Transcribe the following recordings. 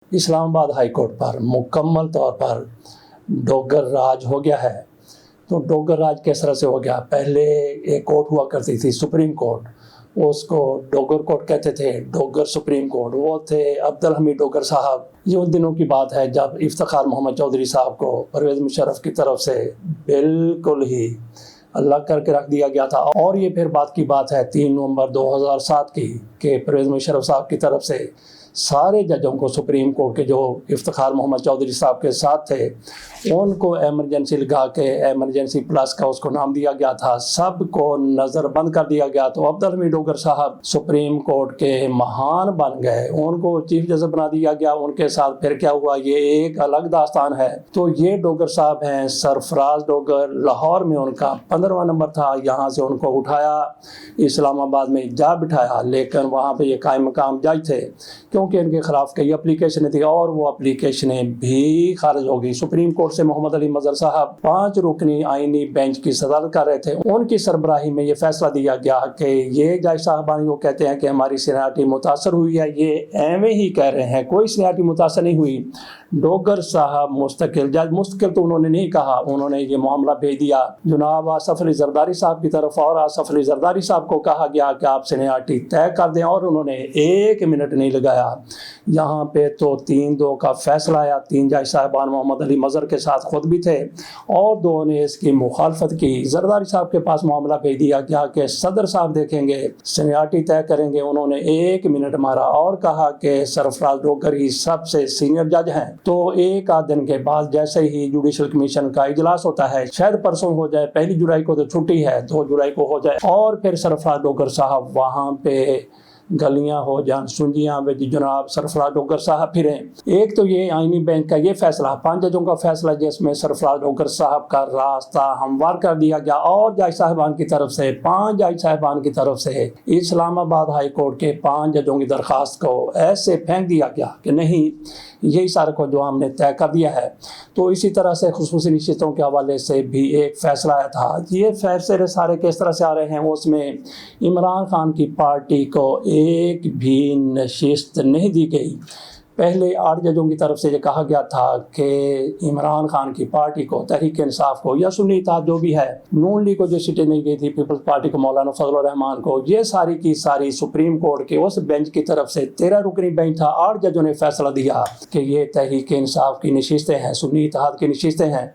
اسلام آباد high court پر مکمل طور پر ڈوگر راج ہو گیا ہے۔ تو ڈوگر راج کس طرح سے ہو گیا؟ پہلے ایک کورٹ ہوا کرتی تھی سپریم کورٹ، اس کو ڈوگر کورٹ کہتے تھے، ڈوگر سپریم کورٹ۔ وہ تھے عبدالحمید ڈوگر صاحب۔ یہ ان دنوں کی بات ہے جب افتخار محمد چودھری صاحب کو پرویز مشرف کی طرف سے بالکل ہی الگ کر کے رکھ دیا گیا تھا۔ اور یہ پھر بات کی بات ہے 3 نومبر 2007 کی کہ پرویز مشرف صاحب کی طرف سے سارے ججوں کو سپریم کورٹ کے جو افتخار محمد چودھری صاحب کے ساتھ تھے ان کو ایمرجنسی لگا کے ایمرجنسی پلس کا اس کو نام دیا گیا تھا، سب کو نظر بند کر دیا گیا۔ تو عبدالحمید ڈوگر صاحب سپریم کورٹ کے مہان بن گئے، ان کو چیف جسٹس بنا دیا گیا۔ ان کے ساتھ پھر کیا ہوا یہ ایک الگ داستان ہے۔ تو یہ ڈوگر صاحب ہیں سرفراز ڈوگر، لاہور میں ان کا 15واں نمبر تھا، یہاں سے ان کو اٹھایا اسلام آباد میں جا بٹھایا، لیکن وہاں پہ یہ قائم مقام جج تھے کیونکہ ان کے خلاف کئی اپلیکیشنیں تھیں اور وہ اپلیکیشنیں بھی خارج ہو گئی۔ سپریم کورٹ سے محمد علی مظہر صاحب 5 رکنی آئینی بینچ کی صدارت کر رہے تھے، ان کی سربراہی میں یہ فیصلہ دیا گیا کہ یہ جج صاحبان وہ کہتے ہیں کہ ہماری سینیارٹی متاثر ہوئی ہے، یہ ایویں ہی کہہ رہے ہیں، کوئی سینیارٹی متاثر نہیں ہوئی۔ ڈوگر صاحب مستقل جج، مستقل تو انہوں نے نہیں کہا، انہوں نے یہ معاملہ بھیج دیا جناب آصف علی زرداری صاحب کی طرف، اور آصف علی زرداری صاحب کو کہا گیا کہ آپ سینیارٹی طے کر دیں، اور انہوں نے 1 منٹ نہیں لگایا۔ یہاں پہ تو 3-2 کا فیصلہ آیا۔ 3 جج صاحبان محمد علی مظہر کے ساتھ خود بھی تھے اور 2 نے اس کی مخالفت کی۔ زرداری صاحب کے پاس معاملہ بھیج دیا گیا کہ صدر صاحب دیکھیں گے، سینیارٹی طے کریں گے۔ انہوں نے 1 منٹ مارا اور کہا کہ سرفراز ڈوگر ہی سب سے سینئر جج ہیں۔ تو 1 آدھ دن کے بعد جیسے ہی جوڈیشل کمیشن کا اجلاس ہوتا ہے، شاید پرسوں ہو جائے، 1 جولائی کو تو چھٹی ہے، 2 جولائی کو ہو جائے، اور پھر سرفراز ڈوگر صاحب وہاں پہ گلیاں ہو جان سنجیاں میں جناب سرفراز ڈوگر صاحب پھریں۔ ایک تو یہ آئینی بینچ کا یہ فیصلہ، 5 ججوں کا فیصلہ جس میں سرفراز ڈوگر صاحب کا راستہ ہموار کر دیا گیا، اور جج صاحبان کی طرف سے 5 جج صاحبان کی طرف سے اسلام آباد ہائی کورٹ کے 5 ججوں کی درخواست کو ایسے پھینک دیا گیا کہ نہیں، یہی سارے کو جو ہم نے طے کر دیا ہے۔ تو اسی طرح سے خصوصی نشستوں کے حوالے سے بھی ایک فیصلہ آیا تھا۔ یہ فیصلے سارے کس طرح سے آ رہے ہیں؟ اس میں عمران خان کی پارٹی کو ایک بھی نشست نہیں دی گئی۔ پہلے 8 ججوں کی طرف سے یہ کہا گیا تھا کہ عمران خان کی پارٹی کو، تحریک انصاف کو یا سنی اتحاد جو بھی ہے، نون لیگ کو جو سیٹیں نہیں گئی تھی، پیپلز پارٹی کو مولانا فضل الرحمان کو، یہ ساری کی ساری سپریم کورٹ کے اس بینچ کی طرف سے 13 رکنی بینچ تھا، 8 ججوں نے فیصلہ دیا کہ یہ تحریک انصاف کی نشستیں ہیں، سنی اتحاد کی نشستیں ہیں،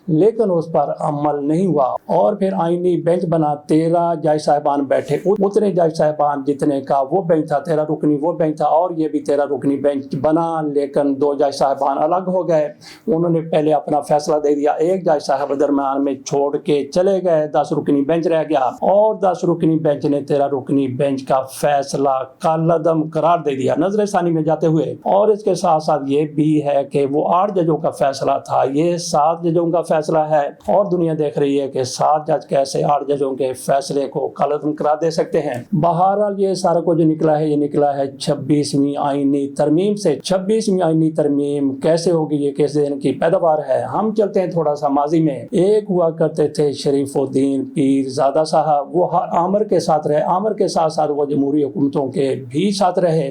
لیکن اس پر عمل نہیں ہوا۔ اور پھر آئینی بینچ بنا، 13 جج صاحبان بیٹھے، اتنے جج صاحبان جتنے کا وہ بینچ تھا، 13 رکنی وہ بینچ تھا، اور یہ بھی 13 رکنی بینچ بنا، لیکن 2 جج صاحبان الگ ہو گئے۔ انہوں نے پہلے اپنا فیصلہ دے دیا، 1 جج صاحب درمیان میں چھوڑ کے چلے گئے، 10 رکنی بینچ رہ گیا، اور 10 رکنی بینچ نے 13 رکنی بینچ کا فیصلہ کالعدم قرار دے دیا نظر ثانی میں جاتے ہوئے۔ اور اس کے ساتھ ساتھ یہ بھی ہے کہ وہ 8 ججوں کا فیصلہ تھا، یہ 7 ججوں کا فیصلہ ہے، اور دنیا دیکھ رہی ہے کہ 7 جج کیسے 8 ججوں کے فیصلے کو کالعدم قرار دے سکتے ہیں۔ بہرحال یہ سارا کو جو نکلا ہے، یہ نکلا ہے 26ویں آئینی ترمیم سے۔ 26ویں آئینی ترمیم کیسے ہوگی، یہ کس دن کی پیداوار ہے؟ ہم چلتے ہیں تھوڑا سا ماضی میں۔ ایک ہوا کرتے تھے شریف الدین پیر زادہ صاحب، وہ آمر کے ساتھ رہے، آمر کے ساتھ ساتھ وہ جمہوری حکومتوں کے بھی ساتھ رہے۔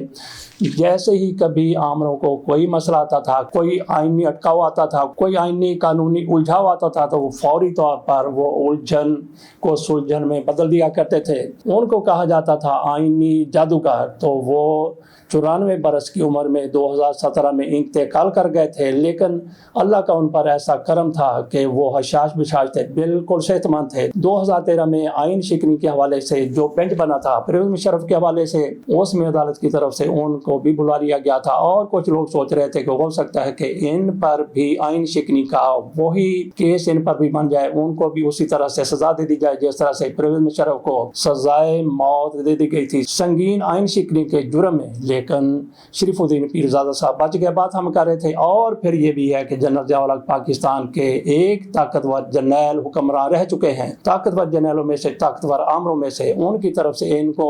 جیسے ہی کبھی آمروں کو کوئی مسئلہ آتا تھا، کوئی آئینی اٹکاؤ آتا تھا، کوئی آئینی قانونی الجھاؤ آتا تھا، تو وہ فوری طور پر وہ الجھن کو سلجھن میں بدل دیا کرتے تھے۔ ان کو کہا جاتا تھا آئینی جادوگر۔ تو وہ 94 برس کی عمر میں 2017 میں انتقال کر گئے تھے، لیکن اللہ کا ان پر ایسا کرم تھا کہ وہ حشاش بشاش تھے، بالکل صحت مند تھے۔ 2013 میں آئین شکنی کے حوالے سے جو بینچ بنا تھا پرویز مشرف کے حوالے سے، اس میں عدالت کی طرف سے ان کو بھی بلا لیا گیا تھا، اور کچھ لوگ سوچ رہے تھے کہ ہو سکتا ہے کہ ان پر بھی آئین شکنی کا وہی کیس ان پر بھی بن جائے، ان کو بھی اسی طرح سے سزا دے دی جائے جس طرح سے پرویز مشرف کو سزائے موت دے دی گئی تھی سنگین آئین شکنی کے جرم میں، لیکن شریف الدین پیر زادہ صاحب بچ گئے۔ بات ہم کر رہے تھے۔ اور پھر یہ بھی ہے کہ جنرل ضیاء الحق پاکستان کے ایک طاقتور جرنیل حکمراں رہ چکے ہیں، طاقتور جرنیلوں میں سے، طاقتور آمروں میں سے، ان کی طرف سے ان کو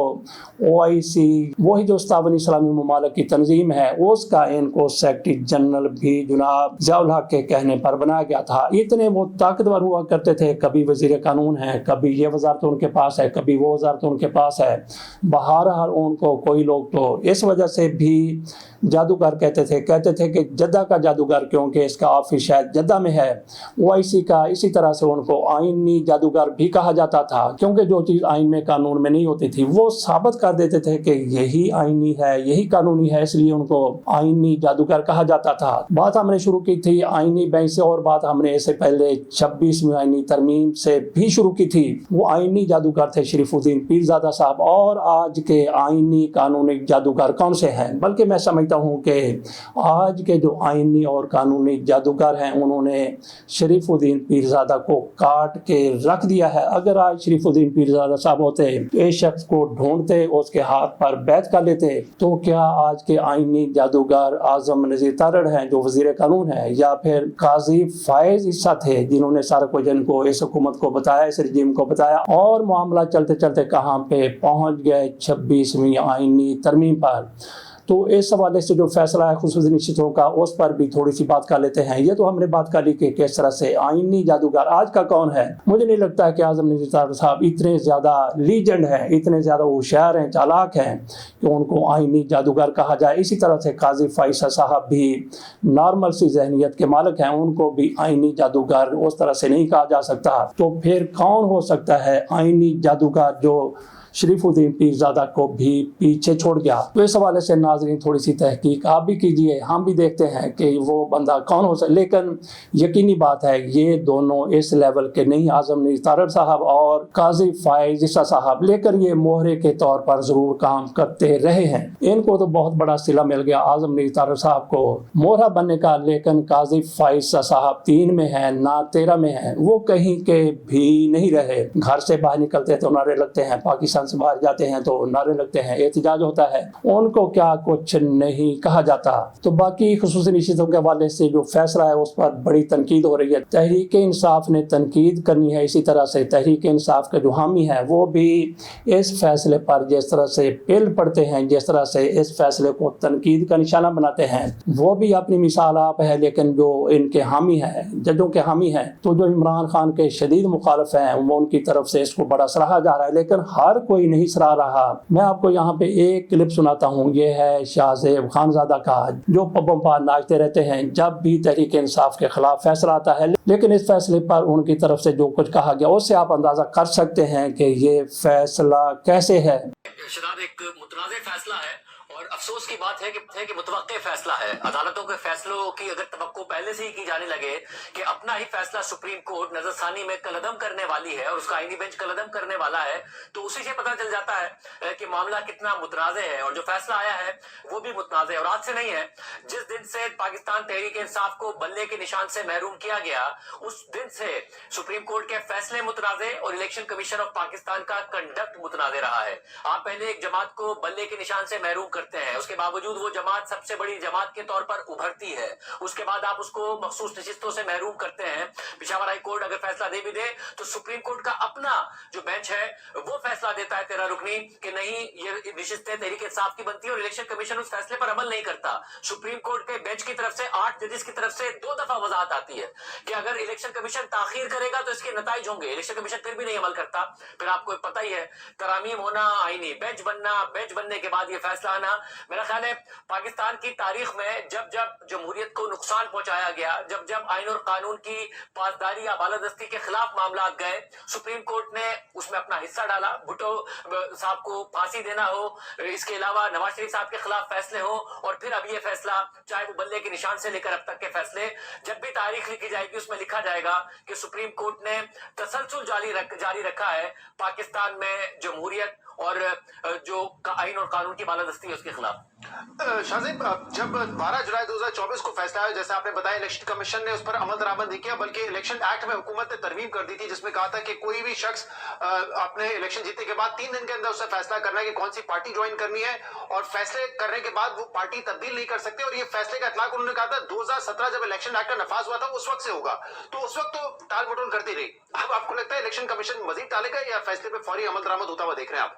OIC، وہی جو 57 اسلامی ممالک کی تنظیم ہے، اس کا ان کو سیکرٹری جنرل بھی جناب ضیاء الحق کے کہنے پر بنایا گیا تھا۔ اتنے وہ طاقتور ہوا کرتے تھے، کبھی وزیر قانون ہے، کبھی یہ وزارت ان کے پاس ہے، کبھی وہ وزارت ان کے پاس ہے۔ بہرحال ان کو کوئی لوگ تو اس وجہ وجہ سے بھی جادوگر کہتے تھے کہ جدہ کا جادوگر، کیونکہ اس کا آفس شاید جدہ میں ہے، اویسی کا اسی طرح سے ان کو آئینی جادوگر بھی کہا جاتا تھا، کیونکہ جو چیز آئین میں قانون میں نہیں ہوتی تھی وہ ثابت کر دیتے تھے کہ یہی آئینی ہے، یہی قانونی ہے، اس لیے ان کو آئینی جادوگر کہا جاتا تھا۔ بات ہم نے شروع کی تھی آئینی بینچ سے، اور بات ہم نے اس سے پہلے 26ویں آئینی ترمیم سے بھی شروع کی تھی۔ وہ آئینی جادوگر تھے شریف الدین پیرزادہ صاحب۔ اور آج کے آئینی قانونی جادوگر کون سے ہیں؟ بلکہ میں سمجھتا ہوں کہ آج کے جو آئینی اور قانونی جادوگر ہیں انہوں نے شریف الدین پیرزادہ کو کاٹ کے رکھ دیا ہے۔ اگر آج شریف الدین پیرزادہ صاحب ہوتے، اس شخص کو ڈھونڈتے، اس کے ہاتھ پر بیعت کر لیتے، تو کیا آج کے آئینی جادوگر اعظم نذیر تارڑ ہیں جو وزیر قانون ہے، یا پھر قاضی فائز عیسیٰ تھے جنہوں نے سارا کچھ ان کو اس حکومت کو بتایا، اس رجیم کو بتایا، اور معاملہ چلتے چلتے کہاں پہ پہنچ گئے 26ویں آئینی ترمیم پر۔ تو اس حوالے سے جو فیصلہ ہے خصوصی نشستوں کا، اس پر بھی تھوڑی سی بات کر لیتے ہیں۔ یہ تو ہم نے بات کر لی کہ کس طرح سے آئینی جادوگر آج کا کون ہے۔ مجھے نہیں لگتا کہ اعظم نذیر تارڑ صاحب اتنے زیادہ لیجنڈ ہیں، اتنے زیادہ ہوشیار ہیں، چالاک ہیں کہ ان کو آئینی جادوگر کہا جائے۔ اسی طرح سے قاضی فائز صاحب بھی نارمل سی ذہنیت کے مالک ہیں، ان کو بھی آئینی جادوگر اس طرح سے نہیں کہا جا سکتا۔ تو پھر کون ہو سکتا ہے آئینی جادوگر جو شریف الدین پیرزادہ کو بھی پیچھے چھوڑ گیا؟ تو اس حوالے سے ناظرین تھوڑی سی تحقیق آپ بھی کیجئے، ہم بھی دیکھتے ہیں کہ وہ بندہ کون ہو سکتا۔ لیکن یقینی بات ہے یہ دونوں اس لیول کے نہیں، اعظم نذیر تارڑ صاحب اور قاضی فائز عیسیٰ صاحب، لیکن یہ مہرے کے طور پر ضرور کام کرتے رہے ہیں۔ ان کو تو بہت بڑا صلہ مل گیا اعظم نذیر تارڑ صاحب کو مہرہ بننے کا، لیکن قاضی فائز صاحب 3 میں ہیں نہ 13 میں ہیں، وہ کہیں کے بھی نہیں رہے۔ گھر سے باہر نکلتے تو نعرے لگتے ہیں، پاکستان سے باہر جاتے ہیں تو نعرے لگتے ہیں، احتجاج ہوتا ہے، ان کو کیا کچھ نہیں کہا جاتا۔ تو باقی خصوصی نشستوں کے حوالے سے جو فیصلہ ہے اس پر بڑی تنقید ہو رہی ہے۔ تحریک انصاف نے تنقید کرنی ہے، اسی طرح سے تحریک انصاف کے جو حامی ہیں وہ بھی اس فیصلے پر جس طرح سے پل پڑتے ہیں، جس طرح سے اس فیصلے کو تنقید کا نشانہ بناتے ہیں، وہ بھی اپنی مثال آپ ہے۔ لیکن جو ان کے حامی ہیں، ججوں کے حامی ہیں، تو جو عمران خان کے شدید مخالف ہیں، وہ ان کی طرف سے اس کو بڑا سراہا جا رہا ہے، لیکن ہر کوئی نہیں سراہ رہا۔ میں آپ کو یہاں پہ ایک کلپ سناتا ہوں، یہ ہے شاہ زیب خانزادہ کا، جو پبوں پر ناچتے رہتے ہیں جب بھی تحریک انصاف کے خلاف فیصلہ آتا ہے، لیکن اس فیصلے پر ان کی طرف سے جو کچھ کہا گیا اس سے آپ اندازہ کر سکتے ہیں کہ یہ فیصلہ کیسے ہے۔ شداد ایک متنازع فیصلہ ہے، اور افسوس کی بات ہے کہ متوقع فیصلہ ہے۔ عدالتوں کے فیصلوں کی اگر توقع پہلے سے ہی کی جانے لگے کہ اپنا ہی فیصلہ سپریم کورٹ نظر ثانی میں کالعدم کرنے والی ہے اور اس کا آئینی بینچ کالعدم کرنے والا ہے، تو اسی سے پتہ چل جاتا ہے کہ معاملہ کتنا متنازع ہے، اور جو فیصلہ آیا ہے وہ بھی متنازع ہے۔ اور آج سے نہیں ہے، جس دن سے پاکستان تحریک انصاف کو بلے کے نشان سے محروم کیا گیا، اس دن سے سپریم کورٹ کے فیصلے متنازع اور الیکشن کمیشن آف پاکستان کا کنڈکٹ متنازع رہا ہے۔ آپ پہلے ایک جماعت کو بلے کے نشان سے محروم کرتے ہیں، اس کے باوجود وہ جماعت سب سے بڑی جماعت کے طور پر ابھرتی ہے، اس کے بعد آپ اس کو مخصوص نشستوں سے محروم کرتے ہیں۔ پشاور ہائی کورٹ اگر فیصلہ دے بھی دے تو سپریم کورٹ کا اپنا جو بینچ ہے وہ فیصلہ دیتا ہے 13 رکنی کہ نہیں، یہ نشستیں تحریک انصاف کی بنتی ہے، اور الیکشن کمیشن اس فیصلے پر عمل نہیں کرتا۔ سپریم کورٹ کے بینچ کی طرف سے 8 ججز کی طرف سے 2 دفعہ وضاحت آتی ہے کہ اگر الیکشن کمیشن تاخیر کرے گا تو اس کے نتائج ہوں گے۔ الیکشن کمیشن پھر بھی نہیں عمل کرتا، پھر آپ کو پتہ ہی ہے ترامیم ہونا، آئینی بینچ بننا، بینچ بننے کے بعد یہ فیصلہ آنا۔ میرا خیال ہے پاکستان کی تاریخ میں جب جب جمہوریت کو نقصان پہنچایا گیا، جب جب آئین اور قانون کی پاسداری یا بالادستی کے خلاف معاملات گئے، سپریم کورٹ نے اس میں اپنا حصہ ڈالا۔ بھٹو صاحب کو پھانسی دینا ہو، اس کے علاوہ نواز شریف صاحب کے خلاف فیصلے ہو، اور پھر اب یہ فیصلہ، چاہے وہ بلے کے نشان سے لے کر اب تک کے فیصلے، جب بھی تاریخ لکھی جائے گی اس میں لکھا جائے گا کہ سپریم کورٹ نے تسلسل جاری رکھا ہے پاکستان میں جمہوریت اور جو آئین اور قانون کی بالادستی ہے اس کے خلاف۔ شاہ زیب، جب 12 جولائی 2024 کو فیصلہ آیا، جیسے آپ نے بتایا الیکشن کمیشن نے اس پر عمل درآمد نہیں کیا، بلکہ الیکشن ایکٹ میں حکومت نے ترمیم کر دی تھی جس میں کہا تھا کہ کوئی بھی شخص اپنے الیکشن جیتنے کے بعد 3 دن کے اندر اس سے فیصلہ کرنا ہے کہ کون سی پارٹی جوائن کرنی ہے، اور فیصلے کرنے کے بعد وہ پارٹی تبدیل نہیں کر سکتے۔ اور یہ فیصلے کا اطلاق انہوں نے کہا تھا 2017 جب الیکشن ایکٹ کا نفاذ ہوا تھا اس وقت سے ہوگا، تو اس وقت تو ٹال مٹول کرتی رہی۔ اب آپ کو لگتا ہے الیکشن کمیشن مزید ٹالے گا یا فیصلے پہ فوری عمل درآمد ہوتا ہوا دیکھ رہے ہیں آپ؟